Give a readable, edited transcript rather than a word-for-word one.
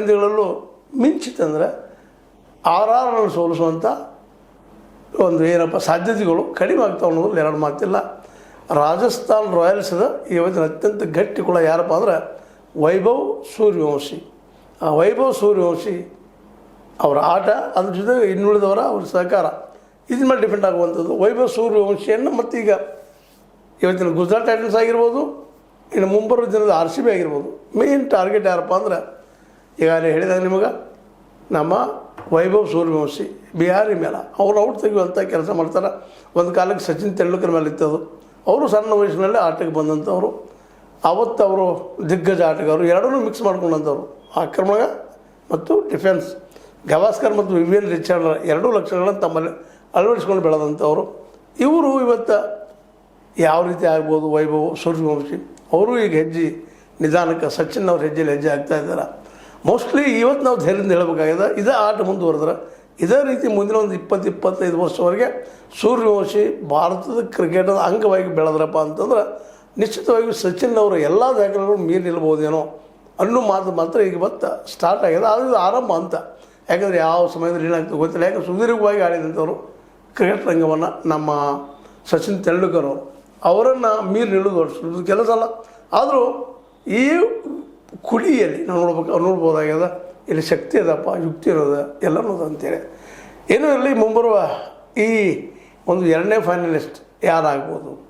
ಪಂದ್ಯಗಳಲ್ಲೂ ಮಿಂಚಿತಂದರೆ RRನಲ್ಲಿ ಸೋಲಿಸುವಂಥ ಒಂದು ಏನಪ್ಪ ಸಾಧ್ಯತೆಗಳು ಕಡಿಮೆ ಆಗ್ತಾವೆ ಅನ್ನೋದು ಎರಡು ಮಾತಿಲ್ಲ. ರಾಜಸ್ಥಾನ್ ರಾಯಲ್ಸ್ದ ಇವತ್ತಿನ ಅತ್ಯಂತ ಗಟ್ಟಿ ಕುಳ ಯಾರಪ್ಪ ಅಂದ್ರೆ ವೈಭವ್ ಸೂರ್ಯವಂಶಿ. ಆ ವೈಭವ್ ಸೂರ್ಯವಂಶಿ ಅವರ ಆಟ, ಅದ್ರ ಜೊತೆಗೆ ಇನ್ನುಳಿದವರ ಅವ್ರ ಸಹಕಾರ ಇದ್ರ ಮೇಲೆ ಡಿಪೆಂಡ್ ಆಗುವಂಥದ್ದು. ವೈಭವ್ ಸೂರ್ಯವಂಶಿಯನ್ನು ಮತ್ತೀಗ ಇವತ್ತಿನ ಗುಜರಾತ್ ಟೈಟನ್ಸ್ ಆಗಿರ್ಬೋದು, ಇನ್ನು ಮುಂಬರುವ ದಿನದ RCB ಆಗಿರ್ಬೋದು, ಮೇನ್ ಟಾರ್ಗೆಟ್ ಯಾರಪ್ಪ ಅಂದ್ರೆ ಈಗಾಗಲೇ ಹೇಳಿದಾಗ ನಿಮಗೆ ನಮ್ಮ ವೈಭವ್ ಸೂರ್ಯವಂಶಿ ಬಿಹಾರಿ ಮೇಲೆ ಅವ್ರು ಔಟ್ ತೆಗೆಯುವಂಥ ಕೆಲಸ ಮಾಡ್ತಾರೆ. ಒಂದು ಕಾಲಕ್ಕೆ ಸಚಿನ್ ತೆಂಡೂಲ್ಕರ್ ಮೇಲೆ ಇತ್ತದು. ಅವರು ಸಣ್ಣ ವಯಸ್ಸಿನಲ್ಲೇ ಆಟಕ್ಕೆ ಬಂದಂಥವ್ರು. ಅವತ್ತು ಅವರು ದಿಗ್ಗಜ ಆಟಗಾರರು, ಎರಡನ್ನೂ ಮಿಕ್ಸ್ ಮಾಡ್ಕೊಂಡಂಥವ್ರು, ಆಕ್ರಮಣ ಮತ್ತು ಡಿಫೆನ್ಸ್. ಗವಾಸ್ಕರ್ ಮತ್ತು ವಿವಿಯನ್ ರಿಚರ್ಡ್ ಎರಡೂ ಲಕ್ಷಣಗಳನ್ನು ತಮ್ಮಲ್ಲಿ ಅಳವಡಿಸ್ಕೊಂಡು ಬೆಳೆದಂಥವ್ರು. ಇವರು ಇವತ್ತು ಯಾವ ರೀತಿ ಆಗ್ಬೋದು ವೈಭವ್ ಸೂರ್ಯವಂಶಿ ಅವರು ಈಗ ಹೆಜ್ಜೆ ನಿಧಾನಕ್ಕೆ ಸಚಿನ್ ಅವ್ರ ಹೆಜ್ಜೆಯಲ್ಲಿ ಹೆಜ್ಜೆ ಆಗ್ತಾಯಿದ್ದಾರೆ. ಮೋಸ್ಟ್ಲಿ ಇವತ್ತು ನಾವು ಧೈರ್ಯದಿಂದ ಹೇಳಬೇಕಾಗಿದೆ, ಇದೇ ಆಟ ಮುಂದುವರೆದ್ರೆ ಇದೇ ರೀತಿ ಮುಂದಿನ ಒಂದು 20-25 ವರ್ಷವರೆಗೆ ಸೂರ್ಯವಂಶಿ ಭಾರತದ ಕ್ರಿಕೆಟದ ಅಂಗವಾಗಿ ಬೆಳೆದ್ರಪ್ಪ ಅಂತಂದ್ರೆ ನಿಶ್ಚಿತವಾಗಿ ಸಚಿನ್ ಅವರ ಎಲ್ಲ ದಾಖಲೆಗಳು ಮೀರಿ ನಿಲ್ಬೋದೇನೋ ಅನ್ನೋ ಮಾತು ಮಾತ್ರ ಈಗ ಮತ್ತೆ ಸ್ಟಾರ್ಟ್ ಆಗಿದೆ. ಆದರೆ ಇದು ಆರಂಭ ಅಂತ, ಯಾಕಂದರೆ ಯಾವ ಸಮಯದಲ್ಲಿ ಏನಾಗ್ತದೆ ಗೊತ್ತಿಲ್ಲ. ಯಾಕಂದ್ರೆ ಸುದೀರ್ಘವಾಗಿ ಆಡಿದಂಥವ್ರು ಕ್ರಿಕೆಟ್ ರಂಗವನ್ನು ನಮ್ಮ ಸಚಿನ್ ತೆಂಡೂಲ್ಕರ್ ಅವರನ್ನು ಮೀರಿ ನಿಲ್ಲೋದು ಕೆಲಸ ಅಲ್ಲ. ಆದರೂ ಈ ಕುಡಿಯಲ್ಲಿ ನಾವು ನೋಡ್ಬೋದಾಗ್ಯದ, ಇಲ್ಲಿ ಶಕ್ತಿ ಅದಪ್ಪ, ಯುಕ್ತಿ ಇರೋದು ಎಲ್ಲನೂ ಅಂತೇಳಿ. ಏನೂ ಇರಲಿ, ಮುಂಬರುವ ಈ ಒಂದು 2ನೇ ಫೈನಲಿಸ್ಟ್ ಯಾರಾಗ್ಬೋದು,